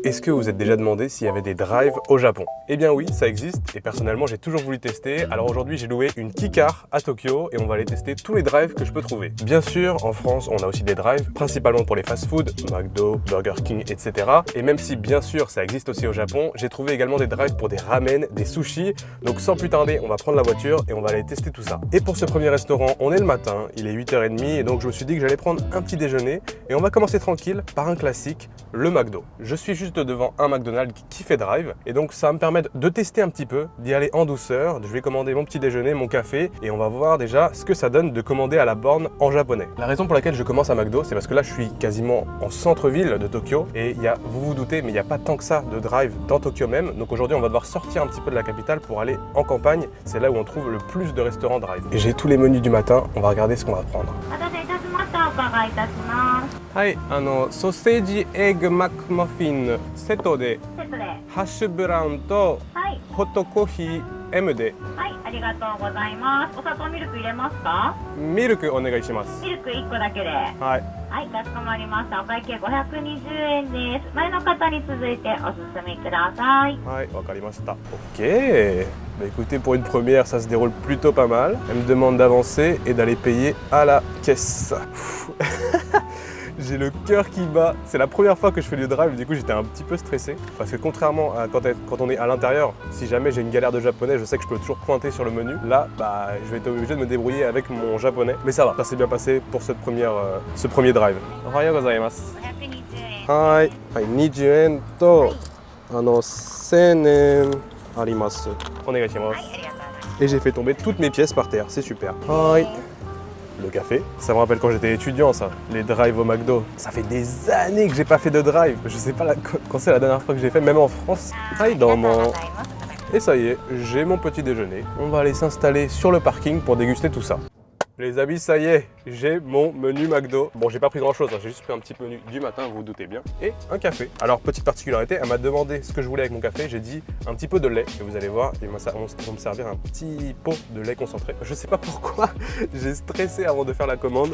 Est-ce que vous vous êtes déjà demandé s'il y avait des drives au Japon? Eh bien oui, ça existe et personnellement j'ai toujours voulu tester. Alors aujourd'hui j'ai loué une Keycar à Tokyo et on va aller tester tous les drives que je peux trouver. Bien sûr, en France on a aussi des drives, principalement pour les fast-food, McDo, Burger King, etc. Et même si bien sûr ça existe aussi au Japon, j'ai trouvé également des drives pour des ramen, des sushis. Donc sans plus tarder, on va prendre la voiture et on va aller tester tout ça. Et pour ce premier restaurant, on est le matin, il est 8h30 et donc je me suis dit que j'allais prendre un petit déjeuner et on va commencer tranquille par un classique, le McDo. Je suis juste devant un McDonald's qui fait drive et donc ça va me permettre de tester un petit peu, d'y aller en douceur. Je vais commander mon petit déjeuner, mon café et on va voir déjà ce que ça donne de commander à la borne en japonais. La raison pour laquelle je commence à McDo, c'est parce que là je suis quasiment en centre-ville de Tokyo et vous vous doutez, mais il n'y a pas tant que ça de drive dans Tokyo même. Donc aujourd'hui on va devoir sortir un petit peu de la capitale pour aller en campagne. C'est là où on trouve le plus de restaurants drive. Et j'ai tous les menus du matin, on va regarder ce qu'on va prendre. はい、ソーセージエッグマックマフィンセットでハッシュブラウンとホットコーヒー M で。はい、ありがとうございます。お砂糖ミルク入れますか？ミルクお願いします。ミルク1個だけで。はい。はい、かしこまりました。お会計520円です。前の方に続いてお進みください。はい、わかりました。Ok. Bah écoutez, pour une première, ça se déroule plutôt pas mal. Elle me demande d'avancer et d'aller payer à la caisse. J'ai le cœur qui bat. C'est la première fois que je fais du drive, du coup j'étais un petit peu stressé. Parce que contrairement à quand on est à l'intérieur, si jamais j'ai une galère de japonais, je sais que je peux toujours pointer sur le menu. Là, bah, je vais être obligé de me débrouiller avec mon japonais. Mais ça va, ça s'est bien passé pour ce premier drive. Ohayou gozaimasu. はい。はい、20円と、1000円あります。お願いします。Et j'ai fait tomber toutes mes pièces par terre, c'est super. Hi. Le café, ça me rappelle quand j'étais étudiant ça, les drives au McDo. Ça fait des années que j'ai pas fait de drive, je sais pas quand c'est la dernière fois que j'ai fait, même en France. Hi, domo. Et ça y est, j'ai mon petit déjeuner. On va aller s'installer sur le parking pour déguster tout ça. Les amis, ça y est, j'ai mon menu McDo. Bon, j'ai pas pris grand chose, j'ai juste pris un petit menu du matin, vous vous doutez bien, et un café. Alors, petite particularité, elle m'a demandé ce que je voulais avec mon café, j'ai dit un petit peu de lait, et vous allez voir, ils vont me servir un petit pot de lait concentré. Je sais pas pourquoi, j'ai stressé avant de faire la commande,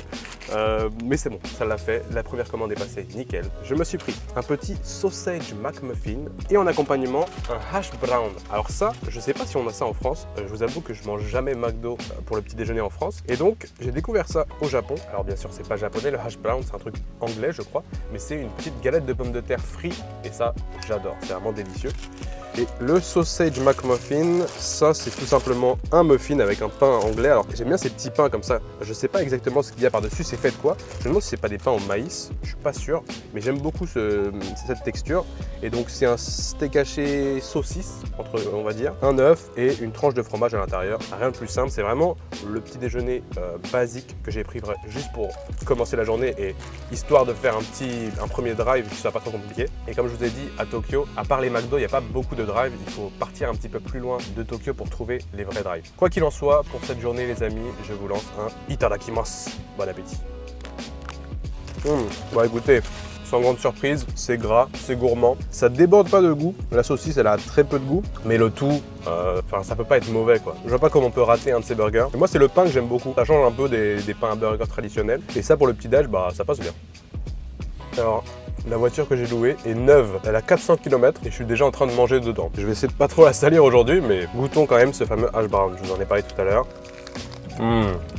mais c'est bon, ça l'a fait, la première commande est passée, nickel. Je me suis pris un petit sausage McMuffin, et en accompagnement, un hash brown. Alors ça, je sais pas si on a ça en France, je vous avoue que je mange jamais McDo pour le petit déjeuner en France, et donc j'ai découvert ça au Japon. Alors bien sûr c'est pas japonais, le hash brown c'est un truc anglais je crois, mais c'est une petite galette de pommes de terre frites et ça j'adore, c'est vraiment délicieux. Et le sausage McMuffin, ça c'est tout simplement un muffin avec un pain anglais. Alors j'aime bien ces petits pains comme ça, je sais pas exactement ce qu'il y a par dessus, c'est fait de quoi. Je me demande si c'est pas des pains au maïs, je suis pas sûr, mais j'aime beaucoup cette texture. Et donc c'est un steak haché saucisse, on va dire, un œuf et une tranche de fromage à l'intérieur. Rien de plus simple, c'est vraiment le petit déjeuner basique que j'ai pris juste pour commencer la journée et histoire de faire un premier drive, ça pas trop compliqué. Et comme je vous ai dit, à Tokyo, à part les McDo, il n'y a pas beaucoup de drive, il faut partir un petit peu plus loin de Tokyo pour trouver les vrais drives. Quoi qu'il en soit, pour cette journée les amis, je vous lance un itadakimasu. Bon appétit. Bon écoutez, sans grande surprise, c'est gras, c'est gourmand, ça déborde pas de goût. La saucisse elle a très peu de goût, mais le tout, ça peut pas être mauvais quoi. Je vois pas comment on peut rater un de ces burgers. Et moi c'est le pain que j'aime beaucoup, ça change un peu des pains à burger traditionnels. Et ça pour le petit déj, bah ça passe bien. Alors, la voiture que j'ai louée est neuve, elle a 400 km et je suis déjà en train de manger dedans. Je vais essayer de pas trop la salir aujourd'hui, mais goûtons quand même ce fameux hash brown, je vous en ai parlé tout à l'heure.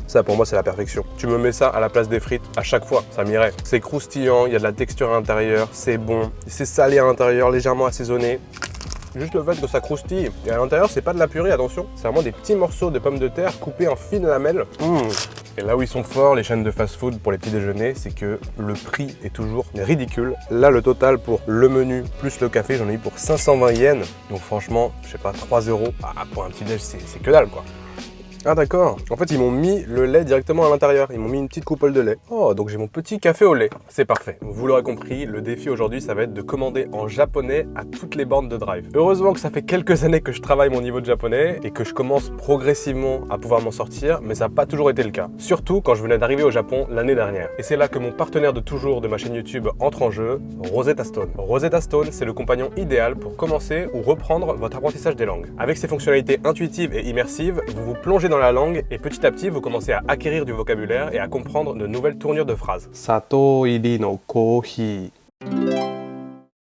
Ça pour moi c'est la perfection. Tu me mets ça à la place des frites à chaque fois, ça m'irait. C'est croustillant, il y a de la texture à l'intérieur, c'est bon, c'est salé à l'intérieur, légèrement assaisonné. Juste le fait que ça croustille. Et à l'intérieur c'est pas de la purée, attention, c'est vraiment des petits morceaux de pommes de terre coupés en fines lamelles. Et là où ils sont forts, les chaînes de fast-food pour les petits déjeuners, c'est que le prix est toujours ridicule. Là, le total pour le menu plus le café, j'en ai eu pour 520 yens. Donc franchement, je sais pas, 3 €. Ah, pour un petit déj, c'est que dalle quoi. Ah d'accord, en fait ils m'ont mis le lait directement à l'intérieur, ils m'ont mis une petite coupole de lait. Oh, donc j'ai mon petit café au lait, c'est parfait. Vous l'aurez compris, le défi aujourd'hui ça va être de commander en japonais à toutes les bornes de drive. Heureusement que ça fait quelques années que je travaille mon niveau de japonais et que je commence progressivement à pouvoir m'en sortir, mais ça n'a pas toujours été le cas. Surtout quand je venais d'arriver au Japon l'année dernière. Et c'est là que mon partenaire de toujours de ma chaîne YouTube entre en jeu, Rosetta Stone. Rosetta Stone, c'est le compagnon idéal pour commencer ou reprendre votre apprentissage des langues. Avec ses fonctionnalités intuitives et immersives, vous vous plongez dans la langue et petit à petit vous commencez à acquérir du vocabulaire et à comprendre de nouvelles tournures de phrases. Sato iri no kohi.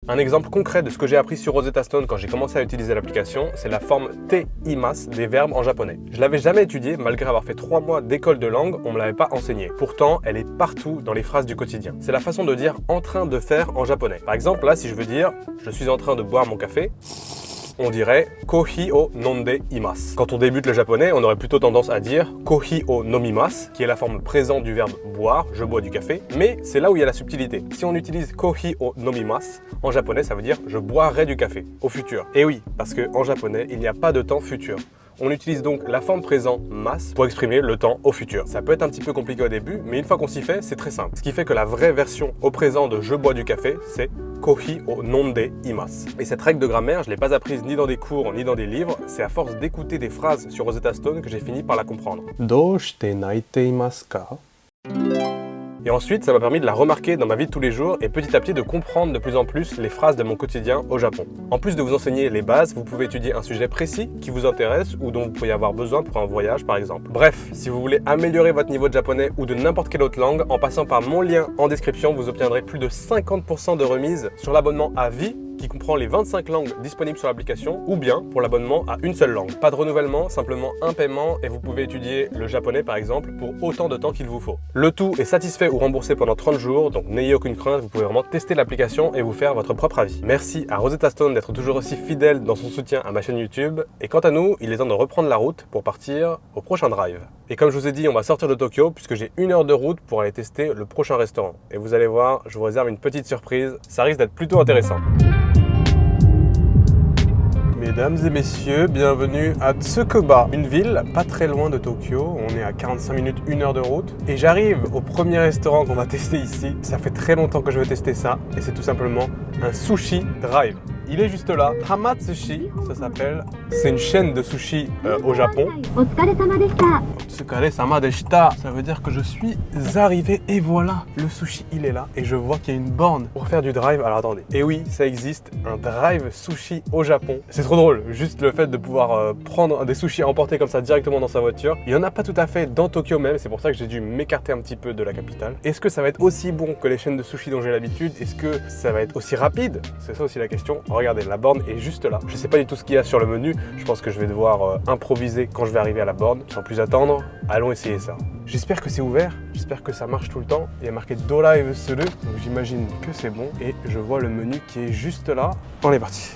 Un exemple concret de ce que j'ai appris sur Rosetta Stone quand j'ai commencé à utiliser l'application, c'est la forme te imasu des verbes en japonais. Je l'avais jamais étudiée, malgré avoir fait 3 mois d'école de langue, on me l'avait pas enseignée. Pourtant, elle est partout dans les phrases du quotidien. C'est la façon de dire en train de faire en japonais. Par exemple, là, si je veux dire je suis en train de boire mon café, on dirait kohi o nonde imasu. Quand on débute le japonais, on aurait plutôt tendance à dire kohi o nomimasu, qui est la forme présente du verbe boire, je bois du café, mais c'est là où il y a la subtilité. Si on utilise kohi o nomimasu, en japonais, ça veut dire je boirai du café, au futur. Et oui, parce qu'en japonais, il n'y a pas de temps futur. On utilise donc la forme présent mas pour exprimer le temps au futur. Ça peut être un petit peu compliqué au début, mais une fois qu'on s'y fait, c'est très simple. Ce qui fait que la vraie version au présent de je bois du café, c'est kohi o nonde imasu. Et cette règle de grammaire, je ne l'ai pas apprise ni dans des cours ni dans des livres, c'est à force d'écouter des phrases sur Rosetta Stone que j'ai fini par la comprendre. Doshite naite imasu ka? Et ensuite, ça m'a permis de la remarquer dans ma vie de tous les jours et petit à petit de comprendre de plus en plus les phrases de mon quotidien au Japon. En plus de vous enseigner les bases, vous pouvez étudier un sujet précis qui vous intéresse ou dont vous pourriez avoir besoin pour un voyage par exemple. Bref, si vous voulez améliorer votre niveau de japonais ou de n'importe quelle autre langue, en passant par mon lien en description, vous obtiendrez plus de 50% de remise sur l'abonnement à vie qui comprend les 25 langues disponibles sur l'application ou bien pour l'abonnement à une seule langue. Pas de renouvellement, simplement un paiement et vous pouvez étudier le japonais par exemple pour autant de temps qu'il vous faut. Le tout est satisfait ou remboursé pendant 30 jours, donc n'ayez aucune crainte, vous pouvez vraiment tester l'application et vous faire votre propre avis. Merci à Rosetta Stone d'être toujours aussi fidèle dans son soutien à ma chaîne YouTube et quant à nous, il est temps de reprendre la route pour partir au prochain drive. Et comme je vous ai dit, on va sortir de Tokyo puisque j'ai 1 heure de route pour aller tester le prochain restaurant. Et vous allez voir, je vous réserve une petite surprise, ça risque d'être plutôt intéressant. Mesdames et messieurs, bienvenue à Tsukuba, une ville pas très loin de Tokyo. On est à 45 minutes, 1 heure de route. Et j'arrive au premier restaurant qu'on va tester ici. Ça fait très longtemps que je veux tester ça. Et c'est tout simplement un sushi drive. Il est juste là, Hamatsushi, ça s'appelle. C'est une chaîne de sushi au Japon. Otsukare-sama deshita. Ça veut dire que je suis arrivé et voilà, le sushi il est là. Et je vois qu'il y a une borne pour faire du drive. Alors attendez, et oui, ça existe, un drive sushi au Japon. C'est trop drôle, juste le fait de pouvoir prendre des sushis à emporter comme ça directement dans sa voiture. Il n'y en a pas tout à fait dans Tokyo même, c'est pour ça que j'ai dû m'écarter un petit peu de la capitale. Est-ce que ça va être aussi bon que les chaînes de sushi dont j'ai l'habitude? Est-ce que ça va être aussi rapide? C'est ça aussi la question. Regardez, la borne est juste là. Je sais pas du tout ce qu'il y a sur le menu. Je pense que je vais devoir improviser quand je vais arriver à la borne. Sans plus attendre, allons essayer ça. J'espère que c'est ouvert. J'espère que ça marche tout le temps. Il y a marqué Doraive Suru, donc j'imagine que c'est bon. Et je vois le menu qui est juste là. On est parti.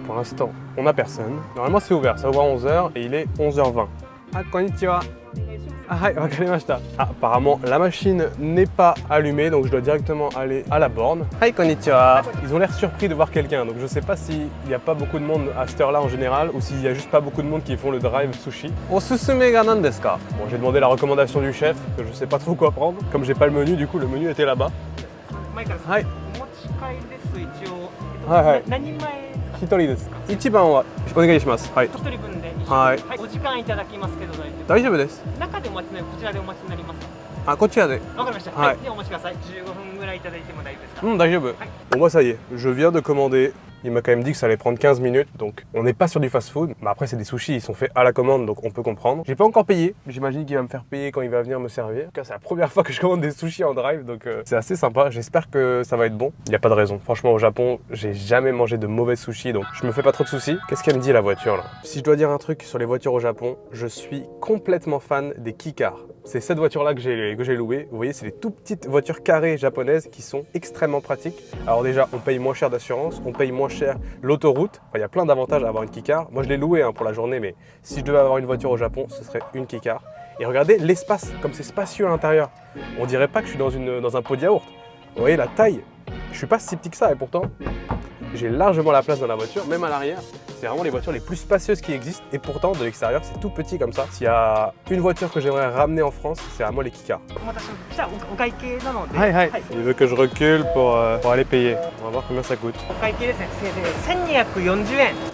Pour l'instant, on n'a personne. Normalement, c'est ouvert. Ça ouvre à 11h et il est 11h20. Ah, konnichiwa. Ah, wakarimashita. Ah, apparemment, la machine n'est pas allumée, donc je dois directement aller à la borne. Hi, konnichiwa. Ils ont l'air surpris de voir quelqu'un, donc je sais pas s'il n'y a pas beaucoup de monde à cette heure-là en général, ou s'il y a juste pas beaucoup de monde qui font le drive sushi. Osusume ga nan desu ka? Bon, j'ai demandé la recommandation du chef, que je sais pas trop quoi prendre. Comme j'ai pas le menu, du coup, le menu était là-bas. Hi. Hi. 1人です。1番はお願いします。はい。1人分で2種類。はい。お時間いただきますけど大丈夫です。中でお待ちになるこちらでお待ちになりますか。あ、こちらで。わかりました。はい。でお待ちください。15分ぐらいいただいても大丈夫ですか。大丈夫。Bon moi ça y est, je viens de commander. Il m'a quand même dit que ça allait prendre 15 minutes, donc on n'est pas sur du fast-food. Mais après, c'est des sushis, ils sont faits à la commande, donc on peut comprendre. J'ai pas encore payé, j'imagine qu'il va me faire payer quand il va venir me servir. En tout cas, c'est la première fois que je commande des sushis en drive, donc c'est assez sympa. J'espère que ça va être bon. Il n'y a pas de raison. Franchement, au Japon, j'ai jamais mangé de mauvais sushis, donc je me fais pas trop de soucis. Qu'est-ce qu'elle me dit la voiture là? Si je dois dire un truc sur les voitures au Japon, je suis complètement fan des Kicars. C'est cette voiture-là que j'ai louée. Vous voyez, c'est les tout petites voitures carrées japonaises qui sont extrêmement pratiques. Alors déjà, on paye moins cher d'assurance, on paye moins cher l'autoroute. Enfin, il y a plein d'avantages à avoir une Kicar. Moi, je l'ai louée pour la journée, mais si je devais avoir une voiture au Japon, ce serait une Kicar. Et regardez l'espace, comme c'est spacieux à l'intérieur. On dirait pas que je suis dans un pot de yaourt. Vous voyez la taille. Je suis pas si petit que ça et pourtant, j'ai largement la place dans la voiture, même à l'arrière. C'est vraiment les voitures les plus spacieuses qui existent et pourtant de l'extérieur c'est tout petit comme ça. S'il y a une voiture que j'aimerais ramener en France, c'est à moi les Kicars. Il veut que je recule pour aller payer. On va voir combien ça coûte.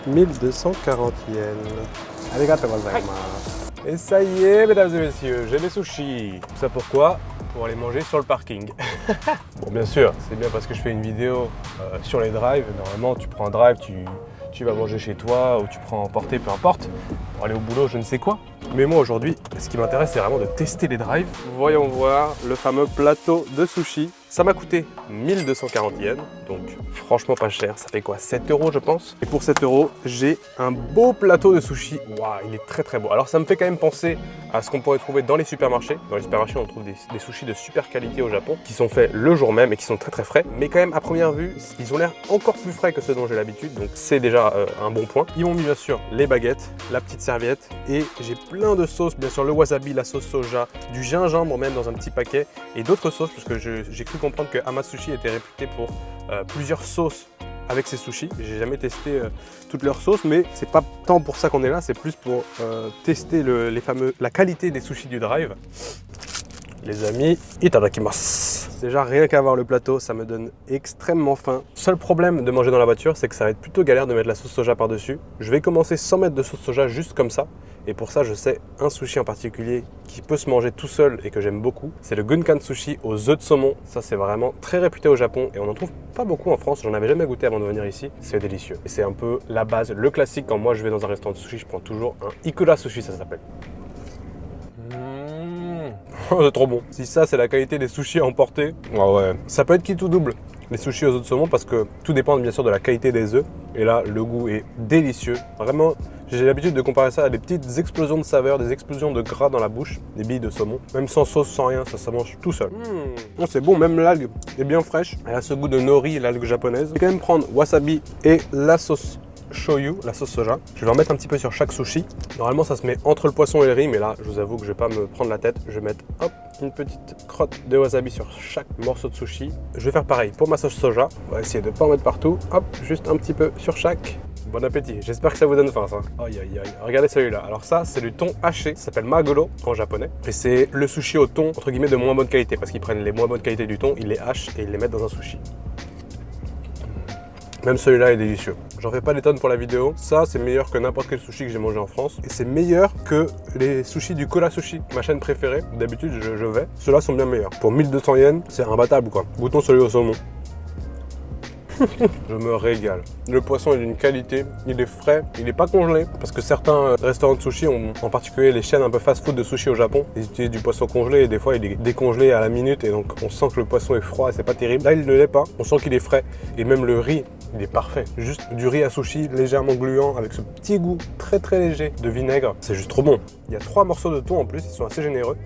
1240 yens. Arigatou gozaimasu. Et ça y est, mesdames et messieurs, j'ai mes sushis. Tout ça pourquoi? Pour aller manger sur le parking. Bon, bien sûr, c'est bien parce que je fais une vidéo sur les drives. Normalement, tu prends un drive, tu vas manger chez toi ou tu prends emporter, peu importe, pour aller au boulot, je ne sais quoi. Mais moi aujourd'hui, ce qui m'intéresse, c'est vraiment de tester les drives. Voyons voir le fameux plateau de sushi. Ça m'a coûté 1240 yens, donc franchement pas cher. Ça fait quoi, 7 € je pense. Et pour 7 €, j'ai un beau plateau de sushi. Waouh, il est très très beau. Alors ça me fait quand même penser à ce qu'on pourrait trouver dans les supermarchés. Dans les supermarchés, on trouve des sushis de super qualité au Japon, qui sont faits le jour même et qui sont très très frais. Mais quand même, à première vue, ils ont l'air encore plus frais que ceux dont j'ai l'habitude, donc c'est déjà un bon point. Ils m'ont mis bien sûr les baguettes, la petite serviette, et j'ai plein de sauces, bien sûr le wasabi, la sauce soja, du gingembre même dans un petit paquet, et d'autres sauces, parce que j'ai cru comprendre que Hama-Sushi était réputé pour plusieurs sauces avec ses sushis. J'ai jamais testé toutes leurs sauces, mais c'est pas tant pour ça qu'on est là, c'est plus pour tester la qualité des sushis du drive. Les amis, itadakimasu. Déjà, rien qu'à voir le plateau, ça me donne extrêmement faim. Seul problème de manger dans la voiture, c'est que ça va être plutôt galère de mettre la sauce soja par-dessus. Je vais commencer sans mettre de sauce soja, juste comme ça. Et pour ça, je sais un sushi en particulier qui peut se manger tout seul et que j'aime beaucoup. C'est le Gunkan Sushi aux œufs de saumon. Ça, c'est vraiment très réputé au Japon et on n'en trouve pas beaucoup en France. J'en avais jamais goûté avant de venir ici. C'est délicieux. Et c'est un peu la base, le classique. Quand moi, je vais dans un restaurant de sushi, je prends toujours un Ikura Sushi, ça s'appelle. C'est trop bon. Si ça, c'est la qualité des sushis à emporter, oh ouais. Ça peut être qui tout double, les sushis aux œufs de saumon, parce que tout dépend bien sûr de la qualité des œufs. Et là, le goût est délicieux. Vraiment, j'ai l'habitude de comparer ça à des petites explosions de saveur, des explosions de gras dans la bouche, des billes de saumon. Même sans sauce, sans rien, ça mange tout seul. Oh, c'est bon, même l'algue est bien fraîche. Elle a ce goût de nori, l'algue japonaise. Je vais quand même prendre wasabi et la sauce shoyu, la sauce soja. Je vais en mettre un petit peu sur chaque sushi. Normalement, ça se met entre le poisson et le riz, mais là, je vous avoue que je vais pas me prendre la tête. Je vais mettre, hop, une petite crotte de wasabi sur chaque morceau de sushi. Je vais faire pareil pour ma sauce soja. On va essayer de pas en mettre partout. Hop, juste un petit peu sur chaque. Bon appétit, j'espère que ça vous donne faim ça. Aïe aïe aïe, regardez celui-là. Alors ça, c'est du thon haché, ça s'appelle maguro en japonais. Et c'est le sushi au thon, entre guillemets, de moins bonne qualité, parce qu'ils prennent les moins bonnes qualités du thon, ils les hachent et ils les mettent dans un sushi. Même celui-là est délicieux. J'en fais pas des tonnes pour la vidéo. Ça, c'est meilleur que n'importe quel sushi que j'ai mangé en France. Et c'est meilleur que les sushis du Kora Sushi, ma chaîne préférée. D'habitude, je vais. Ceux-là sont bien meilleurs. Pour 1200 yens, c'est imbattable quoi. Goûtons celui au saumon. Je me régale. Le poisson est d'une qualité, il est frais, il n'est pas congelé. Parce que certains restaurants de sushi, en particulier les chaînes un peu fast-food de sushi au Japon, ils utilisent du poisson congelé et des fois il est décongelé à la minute et donc on sent que le poisson est froid et c'est pas terrible. Là il ne l'est pas, on sent qu'il est frais et même le riz, il est parfait. Juste du riz à sushi légèrement gluant avec ce petit goût très très léger de vinaigre. C'est juste trop bon. Il y a 3 morceaux de thon en plus, ils sont assez généreux.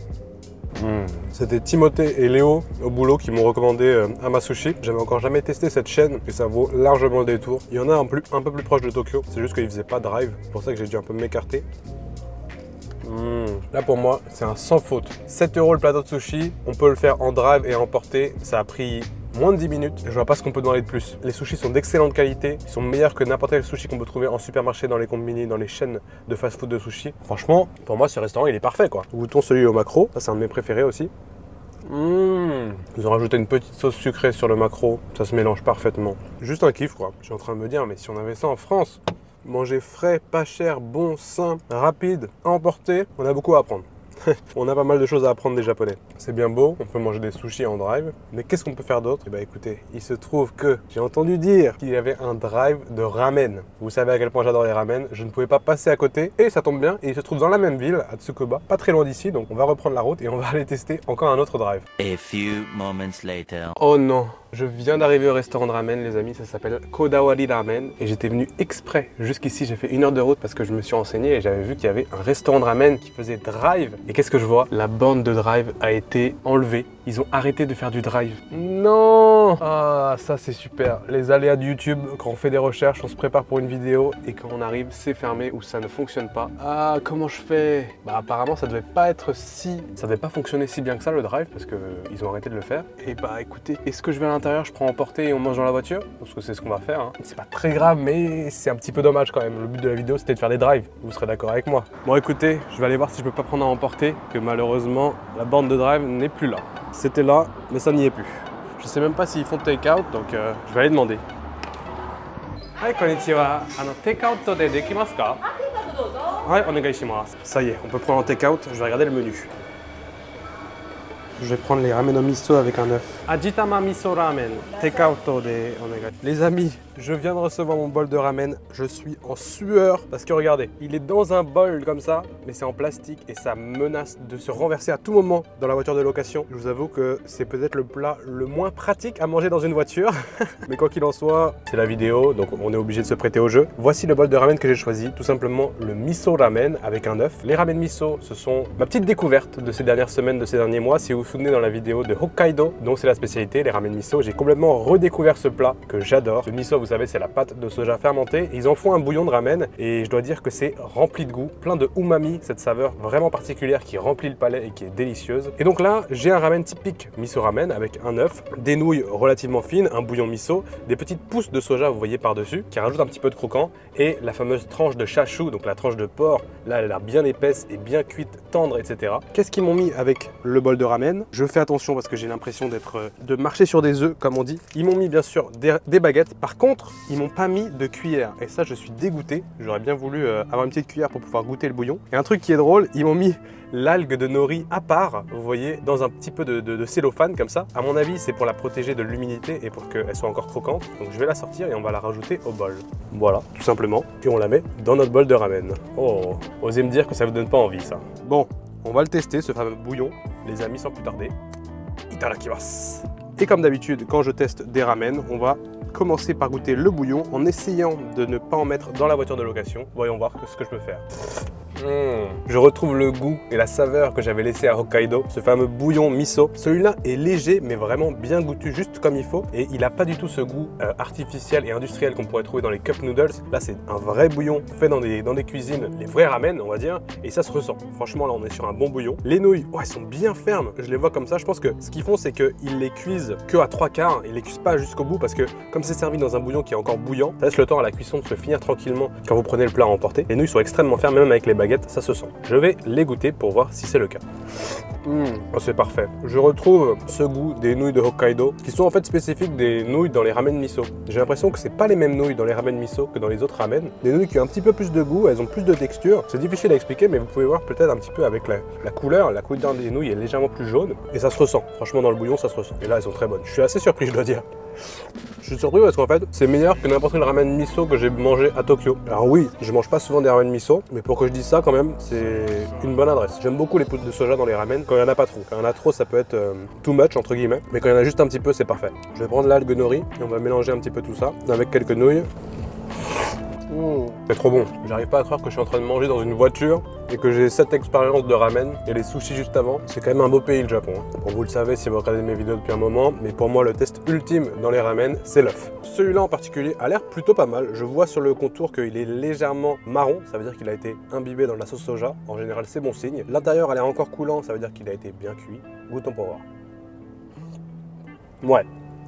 C'était Timothée et Léo au boulot qui m'ont recommandé Hama-Sushi. J'avais encore jamais testé cette chaîne et ça vaut largement le détour. Il y en a un peu plus proche de Tokyo, c'est juste qu'ils faisaient pas de drive, c'est pour ça que j'ai dû un peu m'écarter. Là pour moi, c'est un sans faute. 7 € le plateau de sushi, on peut le faire en drive et à emporter. Ça a pris moins de 10 minutes. Je vois pas ce qu'on peut demander de plus. Les sushis sont d'excellente qualité. Ils sont meilleurs que n'importe quel sushi qu'on peut trouver en supermarché, dans les combini, dans les chaînes de fast-food de sushi. Franchement, pour moi, ce restaurant, il est parfait quoi. Goûtons celui au maquereau. Ça, c'est un de mes préférés aussi. Ils ont rajouté une petite sauce sucrée sur le maquereau. Ça se mélange parfaitement. Juste un kiff quoi. Je suis en train de me dire, mais si on avait ça en France, manger frais, pas cher, bon, sain, rapide, à emporter, on a beaucoup à apprendre. On a pas mal de choses à apprendre des Japonais. C'est bien beau, on peut manger des sushis en drive, mais qu'est-ce qu'on peut faire d'autre? Eh bien écoutez, il se trouve que j'ai entendu dire qu'il y avait un drive de ramen. Vous savez à quel point j'adore les ramen, je ne pouvais pas passer à côté, et ça tombe bien, et il se trouve dans la même ville, à Tsukuba, pas très loin d'ici, donc on va reprendre la route et on va aller tester encore un autre drive. A few moments later. Oh non, je viens d'arriver au restaurant de ramen les amis, ça s'appelle Kodawari Ramen, et j'étais venu exprès jusqu'ici, j'ai fait 1 heure de route parce que je me suis renseigné et j'avais vu qu'il y avait un restaurant de ramen qui faisait drive. Et qu'est-ce que je vois? La borne de drive a été enlevée. Ils ont arrêté de faire du drive. Non! Ah, ça c'est super. Les aléas de YouTube, quand on fait des recherches, on se prépare pour une vidéo et quand on arrive, c'est fermé ou ça ne fonctionne pas. Ah, comment je fais? Bah apparemment, ça devait pas fonctionner si bien que ça le drive parce que ils ont arrêté de le faire. Et bah écoutez, est-ce que je vais à l'intérieur, je prends emporter et on mange dans la voiture? Parce que c'est ce qu'on va faire. Hein. C'est pas très grave, mais c'est un petit peu dommage quand même. Le but de la vidéo, c'était de faire des drives. Vous serez d'accord avec moi. Bon écoutez, je vais aller voir si je peux pas prendre à emporter, que malheureusement, la borne de drive n'est plus là. C'était là, mais ça n'y est plus. Je sais même pas s'ils font take-out, donc je vais aller demander. Hi, konnichiwa. Take-out de dekimasu ka? Ouais, onegai shimasu. Ça y est, on peut prendre en take-out. Je vais regarder le menu. Je vais prendre les ramen au miso avec un œuf. Ajitama miso ramen. Take-out de onegai. Les amis, Je viens de recevoir mon bol de ramen, je suis en sueur parce que regardez, il est dans un bol comme ça, mais c'est en plastique et ça menace de se renverser à tout moment dans la voiture de location. Je vous avoue que c'est peut-être le plat le moins pratique à manger dans une voiture, mais quoi qu'il en soit, c'est la vidéo, donc on est obligé de se prêter au jeu. Voici le bol de ramen que j'ai choisi, tout simplement le miso ramen avec un œuf. Les ramen miso, ce sont ma petite découverte de ces dernières semaines, de ces derniers mois. Si vous vous souvenez dans la vidéo de Hokkaido, dont c'est la spécialité, les ramen miso, j'ai complètement redécouvert ce plat que j'adore. Le miso, vous savez, c'est la pâte de soja fermentée. Ils en font un bouillon de ramen et je dois dire que c'est rempli de goût, plein de umami, cette saveur vraiment particulière qui remplit le palais et qui est délicieuse. Et donc là, j'ai un ramen typique miso ramen avec un œuf, des nouilles relativement fines, un bouillon miso, des petites pousses de soja, vous voyez par-dessus, qui rajoutent un petit peu de croquant et la fameuse tranche de chachou, donc la tranche de porc. Là, elle a l'air bien épaisse et bien cuite, tendre, etc. Qu'est-ce qu'ils m'ont mis avec le bol de ramen? Je fais attention parce que j'ai l'impression de marcher sur des œufs, comme on dit. Ils m'ont mis bien sûr des baguettes. Par contre, ils m'ont pas mis de cuillère. Et ça, je suis dégoûté. J'aurais bien voulu avoir une petite cuillère pour pouvoir goûter le bouillon. Et un truc qui est drôle, ils m'ont mis l'algue de nori à part, vous voyez, dans un petit peu de cellophane comme ça. À mon avis, c'est pour la protéger de l'humidité et pour qu'elle soit encore croquante. Donc je vais la sortir et on va la rajouter au bol. Voilà, tout simplement. Et on la met dans notre bol de ramen. Oh, osez me dire que ça vous donne pas envie, ça. Bon, on va le tester, ce fameux bouillon, les amis, sans plus tarder. Itadakimasu. Et comme d'habitude, quand je teste des ramen, on va commencer par goûter le bouillon en essayant de ne pas en mettre dans la voiture de location. Voyons voir ce que je peux faire. Je retrouve le goût et la saveur que j'avais laissé à Hokkaido, ce fameux bouillon miso. Celui-là est léger mais vraiment bien goûtu, juste comme il faut, et il n'a pas du tout ce goût artificiel et industriel qu'on pourrait trouver dans les cup noodles. Là, c'est un vrai bouillon fait dans des cuisines, les vrais ramen, on va dire, et ça se ressent. Franchement, là, on est sur un bon bouillon. Les nouilles, elles sont bien fermes. Je les vois comme ça. Je pense que ce qu'ils font, c'est qu'ils les cuisent que à 3/4. Ils les cuisent pas jusqu'au bout parce que comme c'est servi dans un bouillon qui est encore bouillant, ça laisse le temps à la cuisson de se finir tranquillement quand vous prenez le plat à emporter. Les nouilles sont extrêmement fermes, même avec les baguettes, ça se sent. Je vais les goûter pour voir si c'est le cas. Oh, c'est parfait. Je retrouve ce goût des nouilles de Hokkaido qui sont en fait spécifiques des nouilles dans les ramen miso. J'ai l'impression que c'est pas les mêmes nouilles dans les ramen miso que dans les autres ramen. Des nouilles qui ont un petit peu plus de goût, elles ont plus de texture. C'est difficile à expliquer, mais vous pouvez voir peut-être un petit peu avec la couleur. La couleur des nouilles est légèrement plus jaune et ça se ressent. Franchement, dans le bouillon, ça se ressent. Et là, elles sont très bonnes. Je suis assez surpris, je dois dire. Je suis surpris parce qu'en fait, c'est meilleur que n'importe quel ramen miso que j'ai mangé à Tokyo. Alors oui, je mange pas souvent des ramen miso, mais pour que je dise ça quand même, c'est une bonne adresse. J'aime beaucoup les pousses de soja dans les ramen quand il y en a pas trop. Quand il y en a trop, ça peut être too much entre guillemets, mais quand il y en a juste un petit peu, c'est parfait. Je vais prendre l'algue nori et on va mélanger un petit peu tout ça avec quelques nouilles. C'est trop bon. J'arrive pas à croire que je suis en train de manger dans une voiture et que j'ai cette expérience de ramen et les sushis juste avant. C'est quand même un beau pays, le Japon. Bon, vous le savez si vous regardez mes vidéos depuis un moment, mais pour moi le test ultime dans les ramen, c'est l'œuf. Celui-là en particulier a l'air plutôt pas mal. Je vois sur le contour qu'il est légèrement marron, ça veut dire qu'il a été imbibé dans de la sauce soja. En général, c'est bon signe. L'intérieur a l'air encore coulant, ça veut dire qu'il a été bien cuit. Goûtons pour voir. Ouais.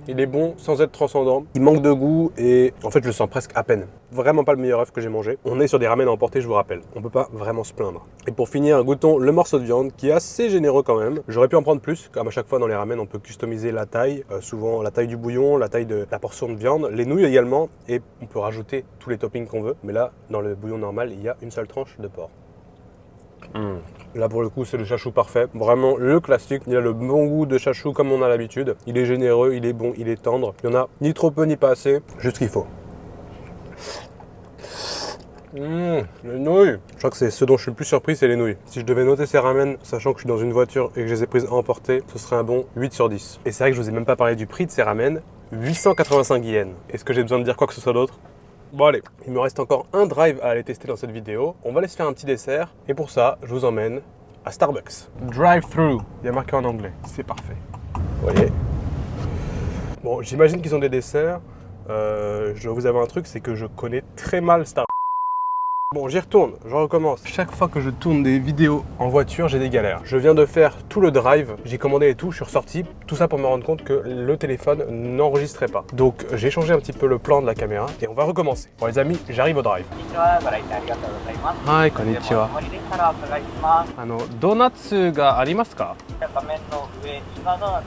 Il est bon sans être transcendant, il manque de goût et en fait je le sens presque à peine. Vraiment pas le meilleur œuf que j'ai mangé. On est sur des ramen à emporter, je vous rappelle. On peut pas vraiment se plaindre. Et pour finir, goûtons le morceau de viande qui est assez généreux quand même. J'aurais pu en prendre plus, comme à chaque fois dans les ramen on peut customiser la taille, souvent la taille du bouillon, la taille de la portion de viande, les nouilles également, et on peut rajouter tous les toppings qu'on veut. Mais là, dans le bouillon normal, il y a une seule tranche de porc. Là pour le coup c'est le chachou parfait, vraiment le classique, il a le bon goût de chachou comme on a l'habitude, il est généreux, il est bon, il est tendre, il n'y en a ni trop peu ni pas assez, juste ce qu'il faut. Les nouilles, je crois que c'est ce dont je suis le plus surpris, c'est les nouilles. Si je devais noter ces ramen, sachant que je suis dans une voiture et que je les ai prises à emporter, ce serait un bon 8 sur 10. Et c'est vrai que je vous ai même pas parlé du prix de ces ramen, 885 yens. Est-ce que j'ai besoin de dire quoi que ce soit d'autre ? Bon allez, il me reste encore un drive à aller tester dans cette vidéo. On va aller se faire un petit dessert. Et pour ça, je vous emmène à Starbucks. Drive-thru, il y a marqué en anglais. C'est parfait. Vous voyez. Bon, j'imagine qu'ils ont des desserts. Je dois vous avouer un truc, c'est que je connais très mal Starbucks. Bon, j'y retourne, je recommence. Chaque fois que je tourne des vidéos en voiture, j'ai des galères. Je viens de faire tout le drive, j'ai commandé et tout, je suis ressorti. Tout ça pour me rendre compte que le téléphone n'enregistrait pas. Donc j'ai changé un petit peu le plan de la caméra et on va recommencer. Bon les amis, j'arrive au drive. Hi, konnichiwa. ドーナツがありますか？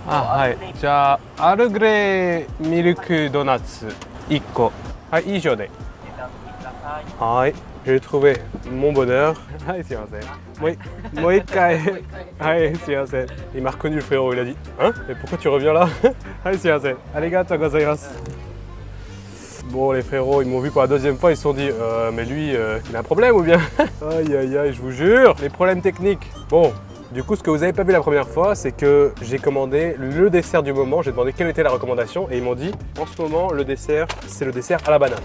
あ、はい。じゃあアールグレーミルクドーナツ1個。はい、以上で。はい。J'ai trouvé mon bonheur. Ah, c'est vrai. Moi, ah, c'est vrai. Il m'a reconnu le frérot, il a dit « Hein? Et pourquoi tu reviens là ?» Ah, c'est vrai. Arigatou gozaimasu. Bon, les frérots, ils m'ont vu pour la deuxième fois, ils se sont dit mais lui, il a un problème ou bien? Aïe aïe aïe, je vous jure, les problèmes techniques. Bon, du coup, ce que vous n'avez pas vu la première fois, c'est que j'ai commandé le dessert du moment. J'ai demandé quelle était la recommandation et ils m'ont dit en ce moment, le dessert, c'est le dessert à la banane.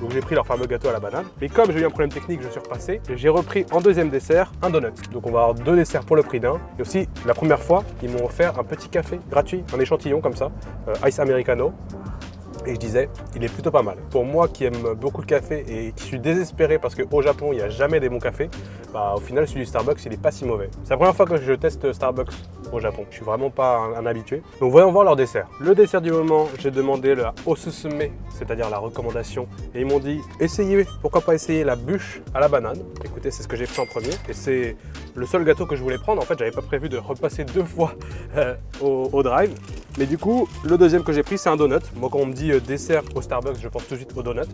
Donc j'ai pris leur fameux gâteau à la banane. Mais comme j'ai eu un problème technique, je suis repassé. J'ai repris en deuxième dessert un donut. Donc on va avoir 2 desserts pour le prix d'un. Et aussi, la première fois, ils m'ont offert un petit café gratuit, un échantillon comme ça, Ice Americano. Et je disais, il est plutôt pas mal. Pour moi qui aime beaucoup le café et qui suis désespéré parce qu'au Japon, il n'y a jamais des bons cafés, bah, au final, celui du Starbucks, il n'est pas si mauvais. C'est la première fois que je teste Starbucks au Japon. Je suis vraiment pas un habitué. Donc voyons voir leur dessert. Le dessert du moment, j'ai demandé le osusume, c'est-à-dire la recommandation. Et ils m'ont dit, essayez, pourquoi pas essayer la bûche à la banane. Écoutez, c'est ce que j'ai pris en premier. Et c'est le seul gâteau que je voulais prendre. En fait, j'avais pas prévu de repasser 2 fois au drive. Mais du coup, le deuxième que j'ai pris, c'est un donut. Moi, quand on me dit dessert au Starbucks, je pense tout de suite au donut.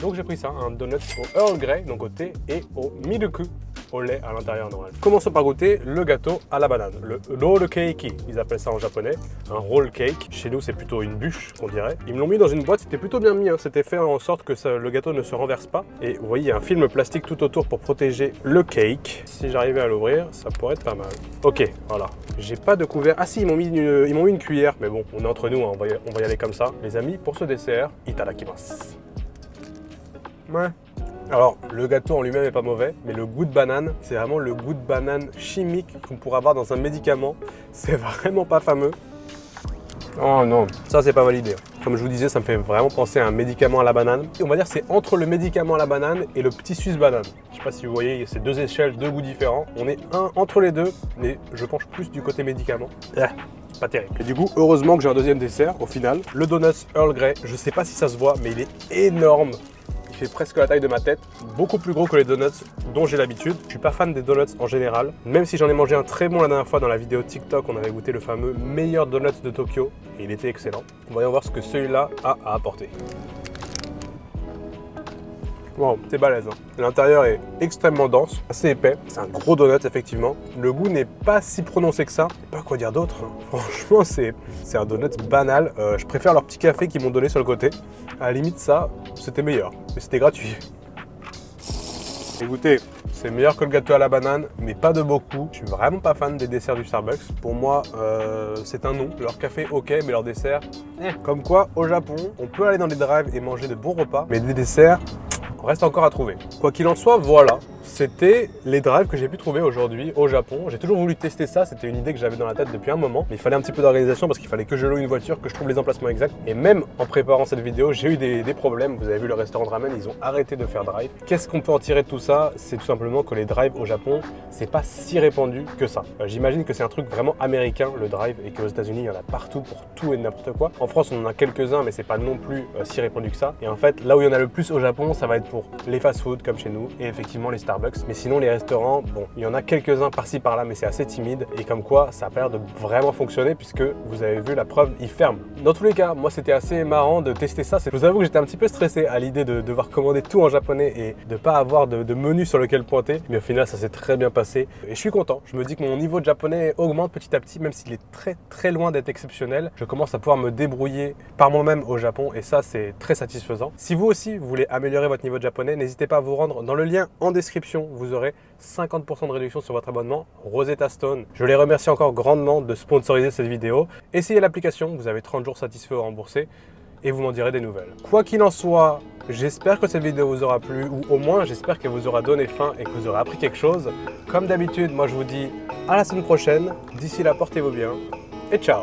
Donc j'ai pris ça, un donut au Earl Grey, donc au thé, et au milku, au lait à l'intérieur normal. Commençons par goûter le gâteau à la banane, le roll cake, ils appellent ça en japonais, un roll cake. Chez nous, c'est plutôt une bûche, qu'on dirait. Ils me l'ont mis dans une boîte, c'était plutôt bien mis, hein. C'était fait en sorte que le gâteau ne se renverse pas. Et vous voyez, il y a un film plastique tout autour pour protéger le cake. Si j'arrivais à l'ouvrir, ça pourrait être pas mal. Ok, voilà. J'ai pas de couvert. Ah si, ils m'ont mis une cuillère, mais bon, on est entre nous, hein. On va y aller comme ça. Les amis, pour ce dessert, itadakimasu. Ouais. Alors, le gâteau en lui-même n'est pas mauvais, mais le goût de banane, c'est vraiment le goût de banane chimique qu'on pourrait avoir dans un médicament. C'est vraiment pas fameux. Oh non, ça c'est pas validé. Comme je vous disais, ça me fait vraiment penser à un médicament à la banane. On va dire que c'est entre le médicament à la banane et le petit suisse banane. Je sais pas si vous voyez, c'est 2 échelles, 2 goûts différents. On est entre les deux, mais je penche plus du côté médicament. Pas terrible. Et du coup, heureusement que j'ai un deuxième dessert au final. Le donut Earl Grey, je sais pas si ça se voit, mais il est énorme. Il fait presque la taille de ma tête, beaucoup plus gros que les donuts dont j'ai l'habitude. Je suis pas fan des donuts en général, même si j'en ai mangé un très bon la dernière fois dans la vidéo TikTok, on avait goûté le fameux meilleur donut de Tokyo et il était excellent. Voyons voir ce que celui-là a à apporter. Wow, c'est balèze, hein. L'intérieur est extrêmement dense, assez épais. C'est un gros donut, effectivement. Le goût n'est pas si prononcé que ça. Je sais pas quoi dire d'autre, hein. Franchement, c'est un donut banal. Je préfère leur petit café qu'ils m'ont donné sur le côté. À la limite, ça, c'était meilleur. Mais c'était gratuit. Écoutez, c'est meilleur que le gâteau à la banane, mais pas de beaucoup. Je suis vraiment pas fan des desserts du Starbucks. Pour moi, c'est un non. Leur café, ok, mais leur dessert, Comme quoi, au Japon, on peut aller dans les drives et manger de bons repas, mais des desserts, reste encore à trouver. Quoi qu'il en soit, voilà, c'était les drives que j'ai pu trouver aujourd'hui au Japon. J'ai toujours voulu tester ça, c'était une idée que j'avais dans la tête depuis un moment, mais il fallait un petit peu d'organisation parce qu'il fallait que je loue une voiture, que je trouve les emplacements exacts. Et même en préparant cette vidéo, j'ai eu des problèmes. Vous avez vu le restaurant de ramen, ils ont arrêté de faire drive. Qu'est-ce qu'on peut en tirer de tout ça? C'est tout simplement que les drives au Japon, c'est pas si répandu que ça. J'imagine que c'est un truc vraiment américain, le drive, et qu'aux États-Unis, il y en a partout pour tout et n'importe quoi. En France, on en a quelques-uns, mais c'est pas non plus si répandu que ça. Et en fait, là où il y en a le plus au Japon, ça va être pour les fast-food comme chez nous et effectivement les Starbucks. Mais sinon, les restaurants, bon, il y en a quelques-uns par-ci par-là, mais c'est assez timide. Et comme quoi, ça a pas l'air de vraiment fonctionner puisque vous avez vu la preuve, ils ferment. Dans tous les cas, moi, c'était assez marrant de tester ça. Je vous avoue que j'étais un petit peu stressé à l'idée de devoir commander tout en japonais et de pas avoir de menu sur lequel pointer. Mais au final, ça s'est très bien passé et je suis content. Je me dis que mon niveau de japonais augmente petit à petit, même s'il est très très loin d'être exceptionnel. Je commence à pouvoir me débrouiller par moi-même au Japon et ça, c'est très satisfaisant. Si vous aussi, vous voulez améliorer votre niveau de japonais, n'hésitez pas à vous rendre dans le lien en description. Vous aurez 50% de réduction sur votre abonnement Rosetta Stone. Je les remercie encore grandement de sponsoriser cette vidéo. Essayez l'application, vous avez 30 jours satisfaits ou remboursés et vous m'en direz des nouvelles. Quoi qu'il en soit, j'espère que cette vidéo vous aura plu ou au moins j'espère qu'elle vous aura donné faim et que vous aurez appris quelque chose. Comme d'habitude, moi je vous dis à la semaine prochaine. D'ici là, portez-vous bien et ciao!